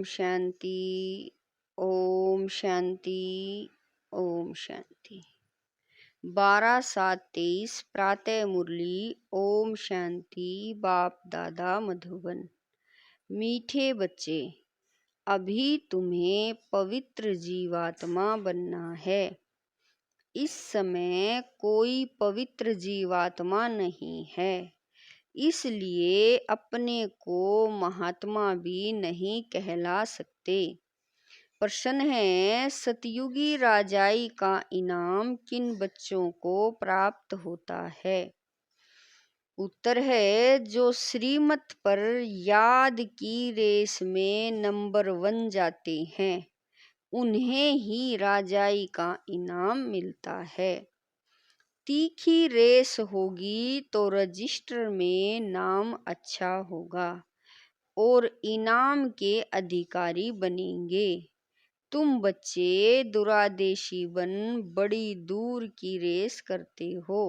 शांति। ओम शांति। ओम शांति। 12/7/23 प्रातः मुरली। ओम शांति। बाप दादा मधुबन। मीठे बच्चे, अभी तुम्हें पवित्र जीवात्मा बनना है। इस समय कोई पवित्र जीवात्मा नहीं है, इसलिए अपने को महात्मा भी नहीं कहला सकते। प्रश्न है, सतयुगी राजाई का इनाम किन बच्चों को प्राप्त होता है? उत्तर है, जो श्रीमत पर याद की रेस में नंबर 1 जाते हैं, उन्हें ही राजाई का इनाम मिलता है। तीखी रेस होगी तो रजिस्टर में नाम अच्छा होगा और इनाम के अधिकारी बनेंगे। तुम बच्चे दुरादेशी बन बड़ी दूर की रेस करते हो।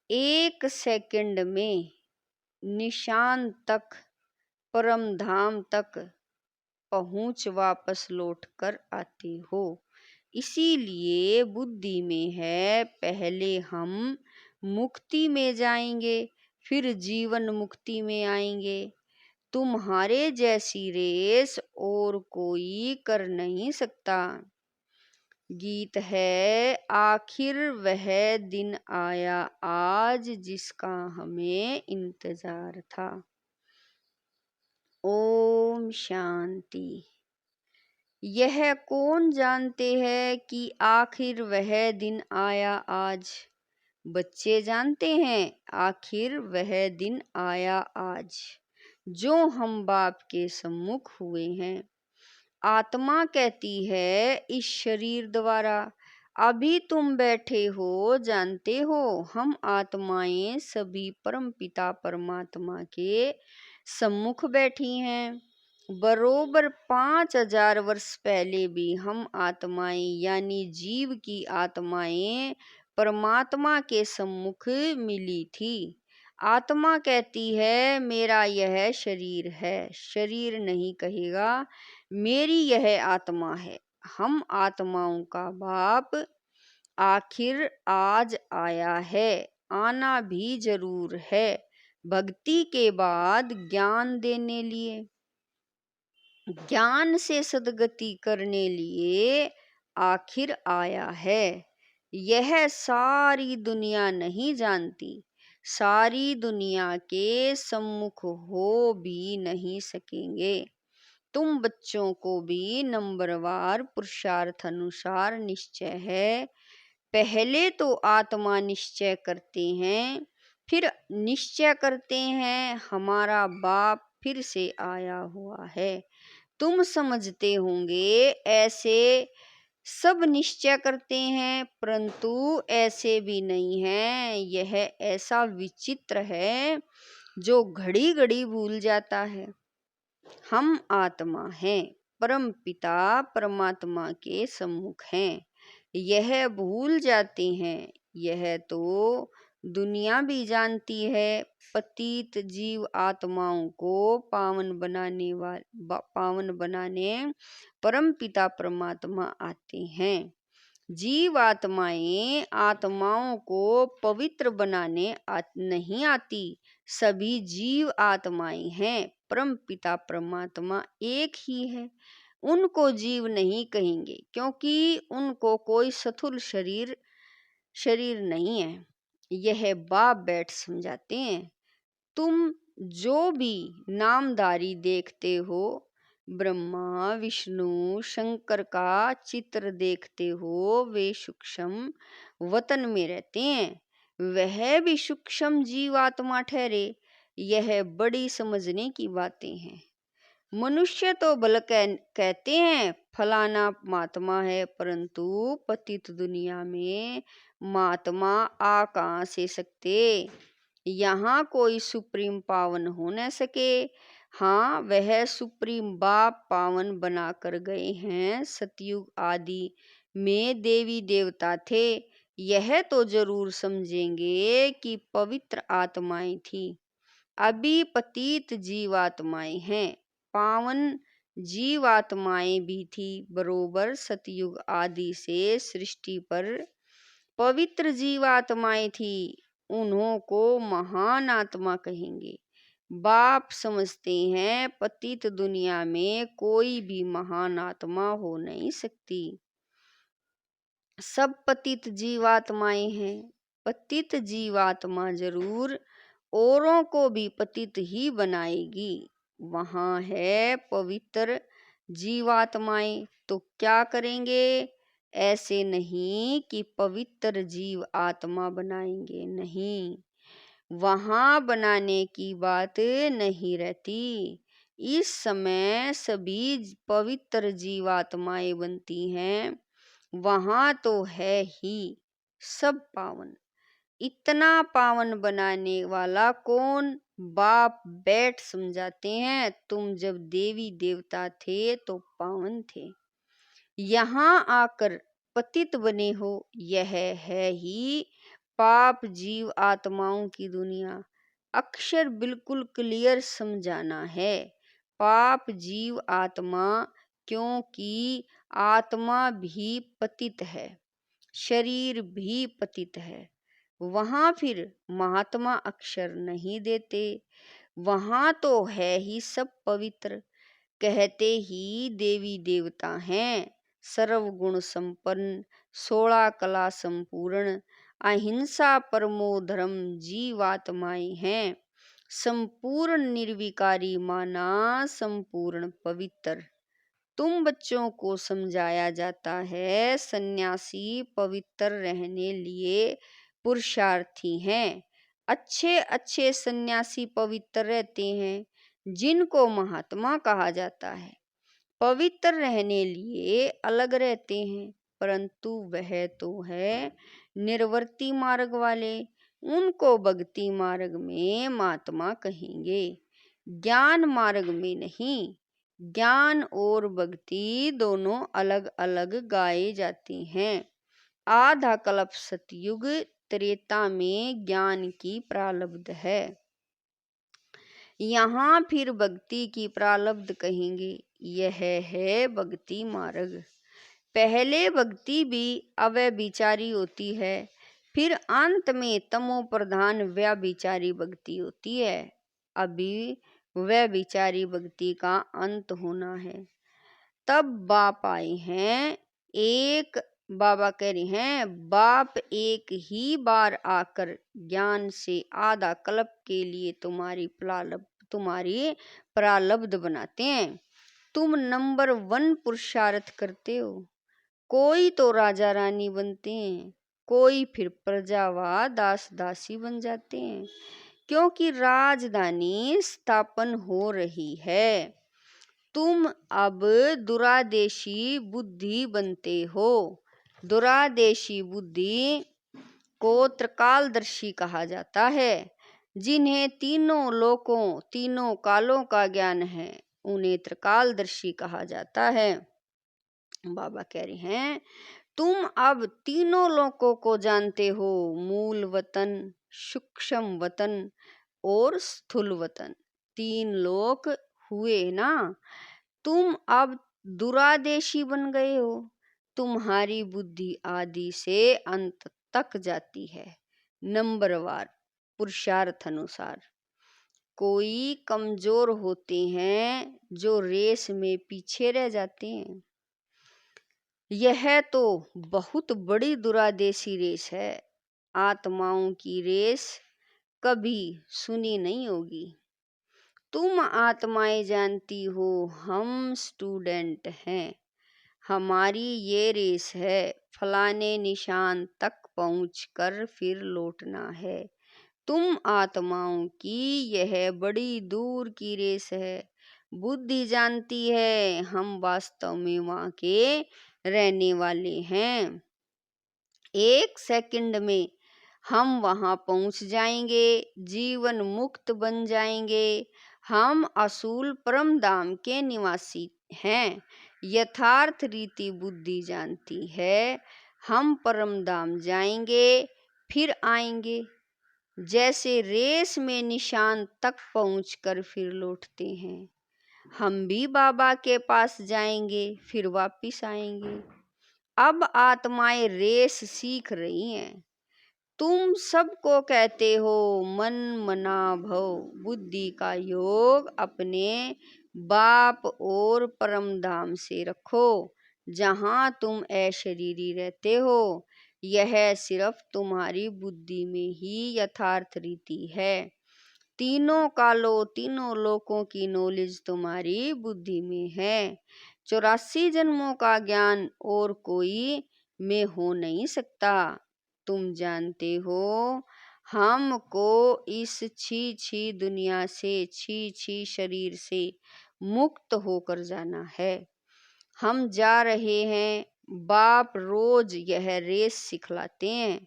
1 सेकंड में निशान तक, परम धाम तक पहुंच वापस लौट कर आते हो। इसीलिए बुद्धि में है, पहले हम मुक्ति में जाएंगे, फिर जीवन मुक्ति में आएंगे। तुम्हारे जैसी रेस और कोई कर नहीं सकता। गीत है, आखिर वह दिन आया आज जिसका हमें इंतजार था। ओम शांति। यह कौन जानते हैं कि आखिर वह दिन आया आज? बच्चे जानते हैं, आखिर वह दिन आया आज जो हम बाप के सम्मुख हुए हैं। आत्मा कहती है इस शरीर द्वारा, अभी तुम बैठे हो, जानते हो हम आत्माएं सभी परमपिता परमात्मा के सम्मुख बैठी हैं। बरोबर 5000 वर्ष पहले भी हम आत्माएं यानी जीव की आत्माएं परमात्मा के सम्मुख मिली थी। आत्मा कहती है मेरा यह शरीर है, शरीर नहीं कहेगा मेरी यह आत्मा है। हम आत्माओं का बाप आखिर आज आया है, आना भी जरूर है, भक्ति के बाद ज्ञान देने लिए, ज्ञान से सद्गति करने लिए आखिर आया है। यह सारी दुनिया नहीं जानती, सारी दुनिया के सम्मुख हो भी नहीं सकेंगे। तुम बच्चों को भी नंबरवार पुरुषार्थ अनुसार निश्चय है। पहले तो आत्मा निश्चय करते हैं, फिर निश्चय करते हैं हमारा बाप फिर से आया हुआ है। तुम समझते होंगे ऐसे सब निश्चय करते हैं, परंतु ऐसे भी नहीं है। यह ऐसा विचित्र है जो घड़ी घड़ी भूल जाता है। हम आत्मा हैं, परम पिता परमात्मा के सम्मुख हैं, यह भूल जाते हैं। यह तो दुनिया भी जानती है। पतित जीव आत्माओं को पावन बनाने परम पिता परमात्मा आते हैं। जीव आत्माएं आत्माओं को पवित्र बनाने नहीं आती। सभी जीव आत्माएं हैं, परम पिता परमात्मा एक ही है। उनको जीव नहीं कहेंगे क्योंकि उनको कोई स्थूल शरीर नहीं है। यह बाप बैठ समझाते हैं। तुम जो भी नामधारी देखते हो, ब्रह्मा विष्णु शंकर का चित्र देखते हो, वे सूक्ष्म वतन में रहते हैं। वह भी सूक्ष्म जीवात्मा ठहरे। यह बड़ी समझने की बातें हैं। मनुष्य तो भले कहते हैं फलाना महात्मा है, परंतु पतित दुनिया में महात्मा आ कहाँ से सकते? यहाँ कोई सुप्रीम पावन हो न सके। हाँ, वह सुप्रीम बाप पावन बना कर गए हैं। सतयुग आदि में देवी देवता थे, यह तो जरूर समझेंगे कि पवित्र आत्माएं थी। अभी पतित जीवात्माएं हैं, पावन जीवात्माएं भी थी बरोबर सतयुग आदि से सृष्टि पर पवित्र जीवात्माएं थी, उन्हों को महान आत्मा कहेंगे। बाप समझते हैं पतित दुनिया में कोई भी महान आत्मा हो नहीं सकती, सब पतित जीवात्माएं हैं। पतित जीवात्मा जरूर औरों को भी पतित ही बनाएगी। वहां है पवित्र जीवात्माएं तो क्या करेंगे? ऐसे नहीं कि पवित्र जीव आत्मा बनाएंगे, नहीं, वहां बनाने की बात नहीं रहती। इस समय सभी पवित्र जीवात्माएं बनती हैं, वहां तो है ही सब पावन। इतना पावन बनाने वाला कौन? बाप बैठ समझाते हैं, तुम जब देवी देवता थे तो पावन थे, यहाँ आकर पतित बने हो। यह है ही पाप जीव आत्माओं की दुनिया। अक्षर बिल्कुल क्लियर समझाना है। पाप जीव आत्मा, क्योंकि आत्मा भी पतित है, शरीर भी पतित है। वहां फिर महात्मा अक्षर नहीं देते, वहां तो है ही सब पवित्र। कहते ही देवी देवता हैं, सर्वगुण संपन्न, 16 कला संपूर्ण, अहिंसा परमो धर्म जीवात्माएं हैं। संपूर्ण निर्विकारी माना, संपूर्ण पवित्र। तुम बच्चों को समझाया जाता है सन्यासी पवित्र रहने लिए पुरुषार्थी हैं। अच्छे अच्छे सन्यासी पवित्र रहते हैं, जिनको महात्मा कहा जाता है। पवित्र रहने लिए अलग रहते हैं, परंतु वह तो है निर्वर्ती मार्ग वाले, उनको भक्ति मार्ग में महात्मा कहेंगे, ज्ञान मार्ग में नहीं। ज्ञान और भक्ति दोनों अलग अलग गाए जाती हैं। आधा कल्प सतयुग त्रेता में ज्ञान की प्रारब्ध है, यहाँ फिर भक्ति की प्रारब्ध कहेंगे। यह है भक्ति मार्ग। पहले भक्ति भी अव्यभिचारी होती है, फिर अंत में तमो प्रधान व्यभिचारी भक्ति होती है। अभी व्यभिचारी भक्ति का अंत होना है। तब बाप आए हैं, एक बाबा कह रहे हैं, बाप एक ही बार आकर ज्ञान से आधा कल्प के लिए तुम्हारी प्रारब्ध बनाते हैं। तुम नंबर 1 पुरुषार्थ करते हो। कोई तो राजा रानी बनते हैं, कोई फिर प्रजा व दास दासी बन जाते हैं, क्योंकि राजधानी स्थापन हो रही है। तुम अब दुरादेशी बुद्धि बनते हो। दुरादेशी बुद्धि को त्रिकालदर्शी कहा जाता है। जिन्हें तीनों लोकों तीनों कालों का ज्ञान है, उन्हें त्रिकालदर्शी कहा जाता है। बाबा कह रहे हैं, तुम अब तीनों लोकों को जानते हो, मूल वतन, सूक्ष्म वतन और स्थूल वतन। 3 लोक हुए ना। तुम अब दुरादेशी बन गए हो। तुम्हारी बुद्धि आदि से अंत तक जाती है, नंबरवार पुरुषार्थ अनुसार। कोई कमजोर होते हैं जो रेस में पीछे रह जाते हैं। यह तो बहुत बड़ी दुरादेशी रेस है। आत्माओं की रेस कभी सुनी नहीं होगी। तुम आत्माएं जानती हो, हम स्टूडेंट हैं, हमारी ये रेस है, फलाने निशान तक पहुंचकर फिर लौटना है। तुम आत्माओं की यह बड़ी दूर की रेस है। बुद्धि जानती है हम वास्तव में वहां के रहने वाले हैं। 1 सेकंड में हम वहां पहुंच जाएंगे, जीवन मुक्त बन जाएंगे। हम असूल परम धाम के निवासी हैं। यथार्थ रीति बुद्धि जानती है, हम परम धाम जाएंगे फिर आएंगे। जैसे रेस में निशान तक पहुंचकर फिर लौटते हैं, हम भी बाबा के पास जाएंगे, फिर वापिस आएंगे। अब आत्माएं रेस सीख रही हैं। तुम सबको कहते हो मन मना भव, बुद्धि का योग अपने बाप और परम धाम से रखो, जहाँ तुम अशरीरी रहते हो। यह सिर्फ तुम्हारी बुद्धि में ही यथार्थ रीति है। तीनों कालों तीनों लोकों की नॉलेज तुम्हारी बुद्धि में है। 84 जन्मों का ज्ञान और कोई में हो नहीं सकता। तुम जानते हो हमको इस छी छी दुनिया से, छी छी शरीर से मुक्त होकर जाना है। हम जा रहे हैं। बाप रोज यह रेस सिखलाते हैं।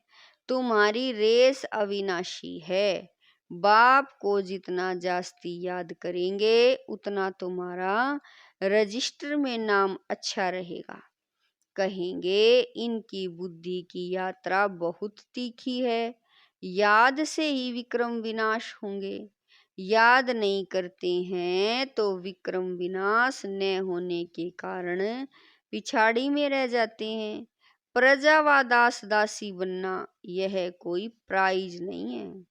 तुम्हारी रेस अविनाशी है। बाप को जितना जास्ती याद करेंगे उतना तुम्हारा रजिस्टर में नाम अच्छा रहेगा। कहेंगे इनकी बुद्धि की यात्रा बहुत तीखी है, याद से ही विक्रम विनाश होंगे। याद नहीं करते हैं तो विक्रम विनाश न होने के कारण पिछाड़ी में रह जाते हैं। प्रजा व दास दासी बनना यह कोई प्राइज नहीं है।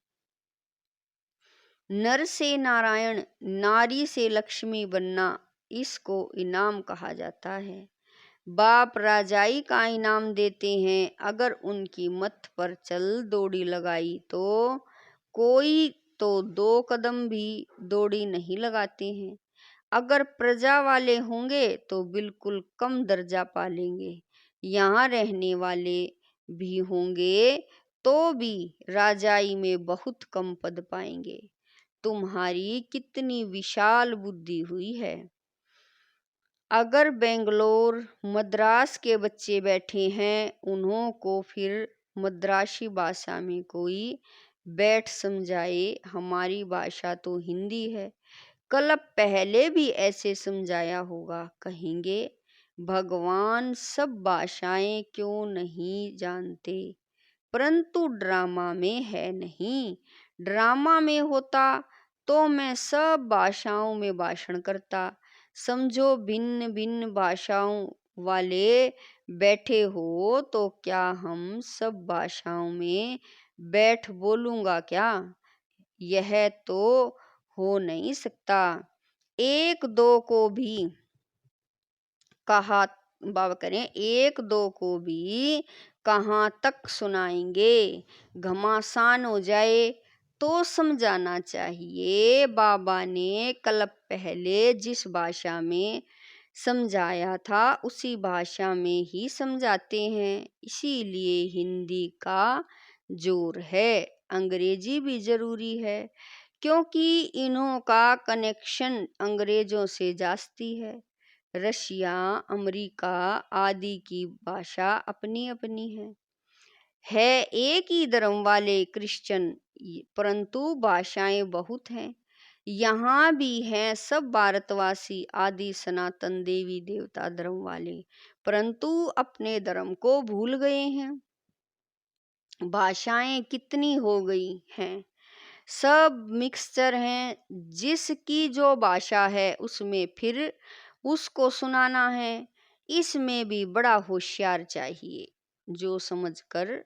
नर से नारायण, नारी से लक्ष्मी बनना, इसको इनाम कहा जाता है। बाप राजाई का इनाम देते हैं। अगर उनकी मत पर चल दौड़ी लगाई तो कोई तो 2 कदम भी दौड़ी नहीं लगाते हैं। अगर प्रजा वाले होंगे तो बिल्कुल कम दर्जा पालेंगे। यहाँ रहने वाले भी होंगे तो भी राजाई में बहुत कम पद पाएंगे। तुम्हारी कितनी विशाल बुद्धि हुई है। अगर बेंगलोर मद्रास के बच्चे बैठे हैं, उन्हों को फिर मद्रासी भाषा में कोई बैठ समझाए। हमारी भाषा तो हिंदी है, कल पहले भी ऐसे समझाया होगा। कहेंगे भगवान सब भाषाएं क्यों नहीं जानते, परंतु ड्रामा में है नहीं। ड्रामा में होता तो मैं सब भाषाओं में भाषण करता। समझो भिन्न भिन्न भाषाओं वाले बैठे हो तो क्या हम सब भाषाओं में बैठ बोलूंगा क्या? यह तो हो नहीं सकता। एक दो को भी कहा बाबा करें, एक दो को भी कहाँ तक सुनाएंगे। घमासान हो जाए तो समझाना चाहिए। बाबा ने कल पहले जिस भाषा में समझाया था उसी भाषा में ही समझाते हैं। इसीलिए हिंदी का जोर है। अंग्रेजी भी जरूरी है क्योंकि इन्हों का कनेक्शन अंग्रेजों से जास्ती है। रशिया, अमेरिका आदि की भाषा अपनी अपनी है एक ही धर्म वाले क्रिश्चियन, परंतु भाषाएं बहुत हैं। यहाँ भी हैं सब भारतवासी आदि सनातन देवी देवता धर्म वाले, परंतु अपने धर्म को भूल गए हैं। भाषाएं कितनी हो गई हैं, सब मिक्सचर हैं। जिसकी जो भाषा है उसमें फिर उसको सुनाना है। इसमें भी बड़ा होशियार चाहिए जो समझकर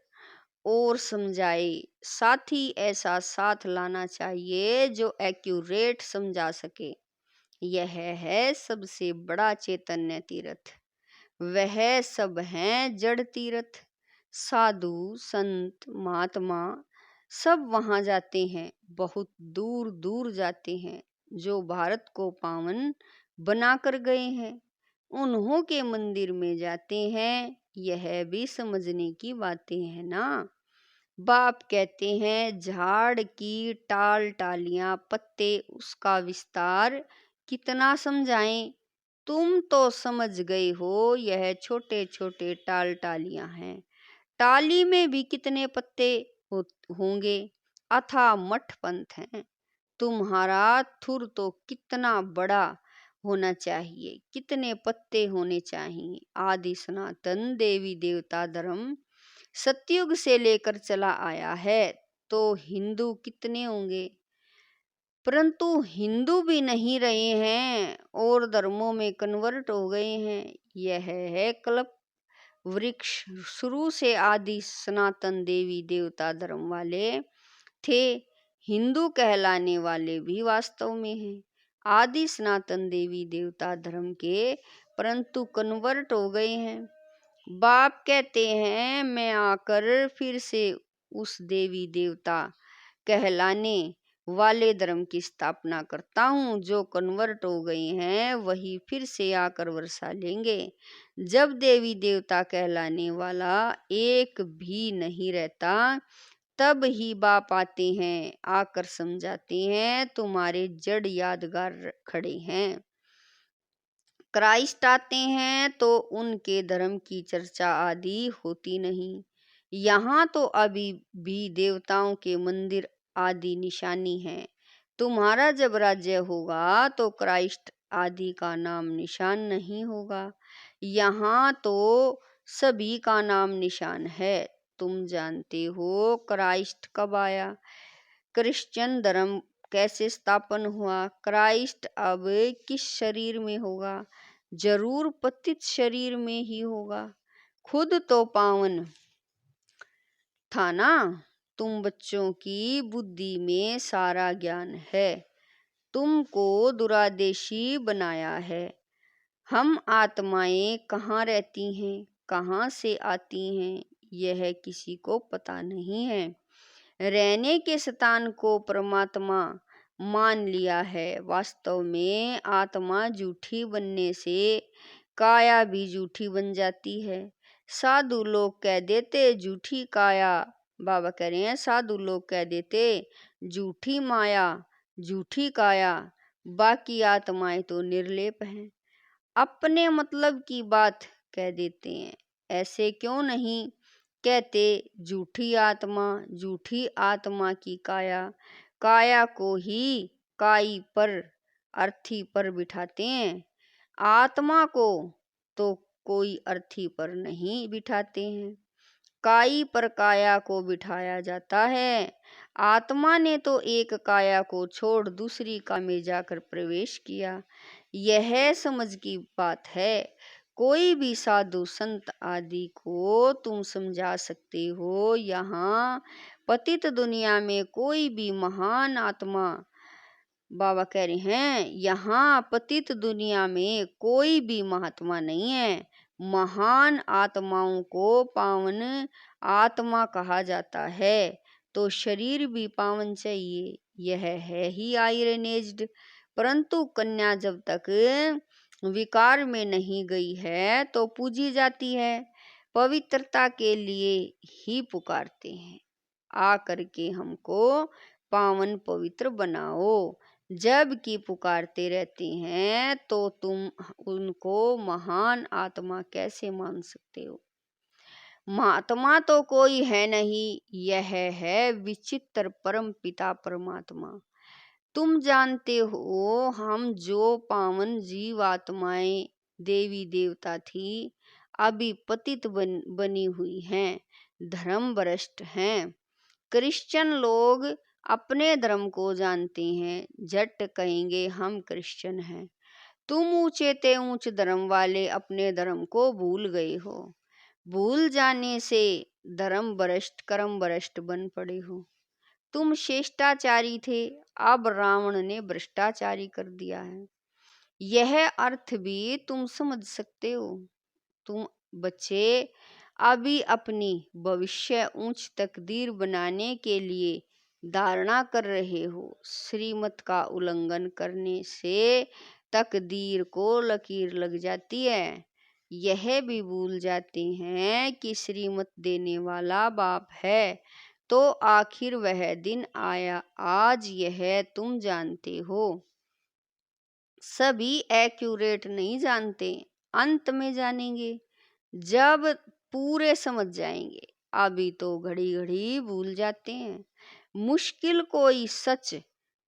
और समझाए। साथी ऐसा साथ लाना चाहिए जो एक्यूरेट समझा सके। यह है सबसे बड़ा चैतन्य तीर्थ। वह सब हैं जड़ तीर्थ। साधु संत महात्मा सब वहाँ जाते हैं, बहुत दूर दूर जाते हैं। जो भारत को पावन बना कर गए हैं उन्हों के मंदिर में जाते हैं। यह भी समझने की बातें हैं ना। बाप कहते हैं झाड़ की टाल टालियां पत्ते, उसका विस्तार कितना समझाएं। तुम तो समझ गए हो यह छोटे छोटे टाल टालियां हैं। टाली में भी कितने पत्ते होंगे। अथा मठ पंथ है। तुम्हारा थुर तो कितना बड़ा होना चाहिए, कितने पत्ते होने चाहिए। आदि सनातन देवी देवता धर्म सतयुग से लेकर चला आया है, तो हिंदू कितने होंगे? परंतु हिंदू भी नहीं रहे हैं और धर्मों में कन्वर्ट हो गए हैं। यह है कल्प वृक्ष। शुरू से आदि सनातन देवी देवता धर्म वाले थे। हिंदू कहलाने वाले भी वास्तव में हैं आदि सनातन देवी देवता धर्म के, परंतु कन्वर्ट हो गए हैं। बाप कहते हैं मैं आकर फिर से उस देवी देवता कहलाने वाले धर्म की स्थापना करता हूँ। जो कन्वर्ट हो गए हैं वही फिर से आकर वर्षा लेंगे। जब देवी देवता कहलाने वाला एक भी नहीं रहता तब ही बाप आते हैं, आकर समझाते हैं तुम्हारे जड़ यादगार खड़े हैं। क्राइस्ट आते हैं तो उनके धर्म की चर्चा आदि होती नहीं। यहाँ तो अभी भी देवताओं के मंदिर आदि निशानी है। तुम्हारा जब राज्य होगा तो क्राइस्ट आदि का नाम निशान नहीं होगा। यहाँ तो सभी का नाम निशान है। तुम जानते हो क्राइस्ट कब आया, क्रिश्चियन धर्म कैसे स्थापन हुआ, क्राइस्ट अब किस शरीर में होगा, जरूर पतित शरीर में ही होगा। खुद तो पावन था ना। तुम बच्चों की बुद्धि में सारा ज्ञान है, तुमको दुरादेशी बनाया है। हम आत्माएं कहाँ रहती हैं, कहाँ से आती हैं, यह किसी को पता नहीं है। रहने के स्थान को परमात्मा मान लिया है। वास्तव में आत्मा झूठी बनने से काया भी झूठी बन जाती है। साधु लोग कह देते झूठी काया, बाबा कह रहे हैं साधु लोग कह देते झूठी माया झूठी काया, बाकी आत्माएं तो निर्लेप हैं। अपने मतलब की बात कह देते हैं। ऐसे क्यों नहीं कहते झूठी आत्मा की काया, काया को ही काई पर अर्थी पर बिठाते हैं। आत्मा को तो कोई अर्थी पर नहीं बिठाते हैं, काई पर काया को बिठाया जाता है। आत्मा ने तो एक काया को छोड़ दूसरी का में जाकर प्रवेश किया। यह समझ की बात है। कोई भी साधु संत आदि को तुम समझा सकते हो। यहाँ पतित दुनिया में कोई भी महान आत्मा, बाबा कह रहे हैं यहाँ पतित दुनिया में कोई भी महात्मा नहीं है। महान आत्माओं को पावन आत्मा कहा जाता है तो शरीर भी पावन चाहिए। यह है ही आयरनेज्ड। परंतु कन्या जब तक विकार में नहीं गई है तो पूजी जाती है। पवित्रता के लिए ही पुकारते हैं, आ करके हमको पावन पवित्र बनाओ। जबकि पुकारते रहते हैं तो तुम उनको महान आत्मा कैसे मान सकते हो। महात्मा तो कोई है नहीं, यह है विचित्र परम पिता परमात्मा। तुम जानते हो हम जो पावन जीव आत्माएं देवी देवता थी अभी पतित बनी हुई हैं, धर्म भ्रष्ट हैं। क्रिश्चियन लोग अपने धर्म को जानते हैं, झट कहेंगे हम क्रिश्चियन हैं। तुम ऊंचे ते ऊंच धर्म वाले अपने धर्म को भूल गए हो। भूल जाने से धर्म भ्रष्ट कर्म भ्रष्ट बन पड़े हो। तुम श्रेष्ठाचारी थे, अब रावण ने भ्रष्टाचारी कर दिया है। यह अर्थ भी तुम समझ सकते हो। तुम बच्चे अभी अपनी भविष्य ऊंच तकदीर बनाने के लिए धारणा कर रहे हो। श्रीमत का उल्लंघन करने से तकदीर को लकीर लग जाती है। यह भी भूल जाते हैं कि श्रीमत देने वाला बाप है तो आखिर वह दिन आया। आज यह तुम जानते हो। सभी एक्यूरेट नहीं जानते, अंत में जानेंगे जब पूरे समझ जाएंगे। अभी तो घड़ी घड़ी भूल जाते हैं। मुश्किल कोई सच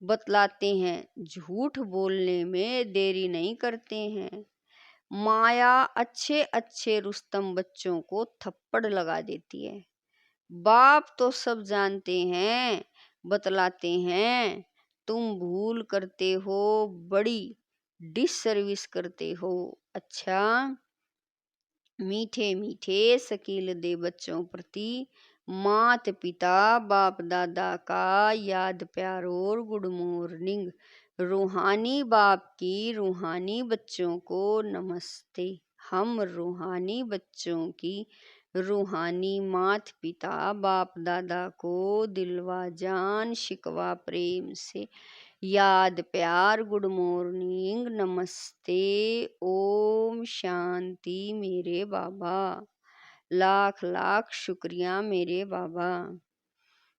बतलाते हैं, झूठ बोलने में देरी नहीं करते हैं। माया अच्छे अच्छे रुस्तम बच्चों को थप्पड़ लगा देती है। बाप तो सब जानते हैं, बतलाते हैं तुम भूल करते हो, बड़ी डिससर्विस करते हो। अच्छा, मीठे मीठे शकील दे बच्चों प्रति मात पिता बाप दादा का याद प्यार और गुड मॉर्निंग। रूहानी बाप की रूहानी बच्चों को नमस्ते। हम रूहानी बच्चों की रूहानी मात पिता बाप दादा को दिलवा जान शिकवा प्रेम से याद प्यार गुड मॉर्निंग नमस्ते। ओम शांति मेरे बाबा। लाख लाख शुक्रिया मेरे बाबा।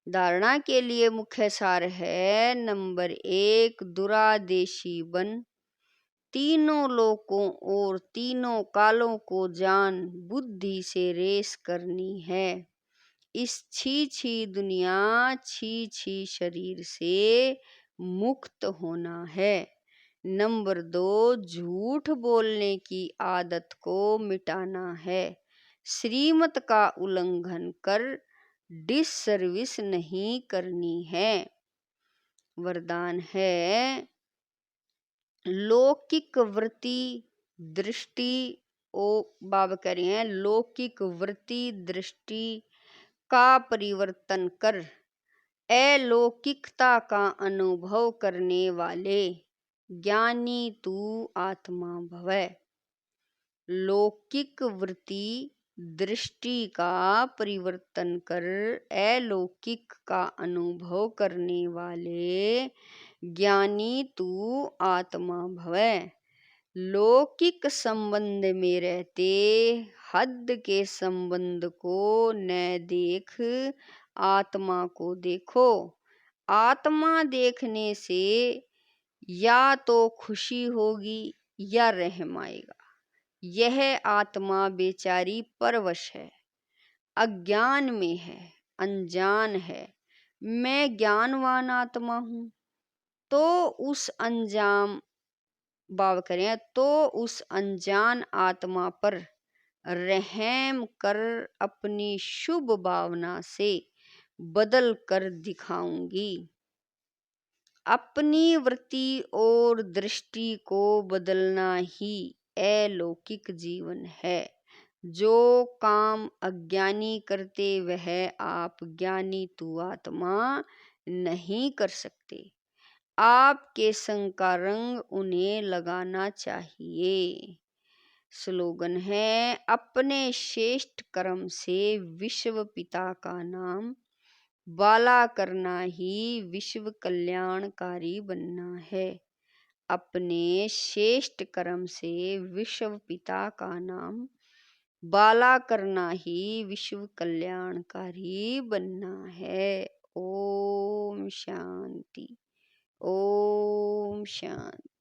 धारणा के लिए मुख्य सार है, नंबर 1, दुरादेशी बन, तीनों लोकों और तीनों कालों को जान, बुद्धि से रेस करनी है। इस छी छी दुनिया छी छी शरीर से मुक्त होना है। नंबर 2, झूठ बोलने की आदत को मिटाना है। श्रीमत का उल्लंघन कर डिससर्विस नहीं करनी है। वरदान है, लौकिक वृत्ति दृष्टि बाबा कह रहे हैं, लौकिक वृत्ति दृष्टि का परिवर्तन कर अलौकिकता का अनुभव करने वाले ज्ञानी तू आत्मा भवै। लौकिक वृत्ति दृष्टि का परिवर्तन कर अलौकिक का अनुभव करने वाले ज्ञानी तू आत्मा भवै। लौकिक संबंध में रहते हद के संबंध को न देख, आत्मा को देखो। आत्मा देखने से या तो खुशी होगी या रहम आएगा। यह आत्मा बेचारी परवश है, अज्ञान में है, अनजान है। मैं ज्ञानवान आत्मा हूँ, तो उस अनजान बाब करें तो उस अनजान आत्मा पर रहम कर अपनी शुभ भावना से बदल कर दिखाऊंगी। अपनी वृत्ति और दृष्टि को बदलना ही अलौकिक जीवन है। जो काम अज्ञानी करते वह आप ज्ञानी तू आत्मा नहीं कर सकते। आपके संग का रंग उन्हें लगाना चाहिए। स्लोगन है, अपने श्रेष्ठ कर्म से विश्व पिता का नाम बाला करना ही विश्व कल्याणकारी बनना है। अपने श्रेष्ठ कर्म से विश्व पिता का नाम बाला करना ही विश्व कल्याणकारी बनना है। ओम शांति, ओम शांति।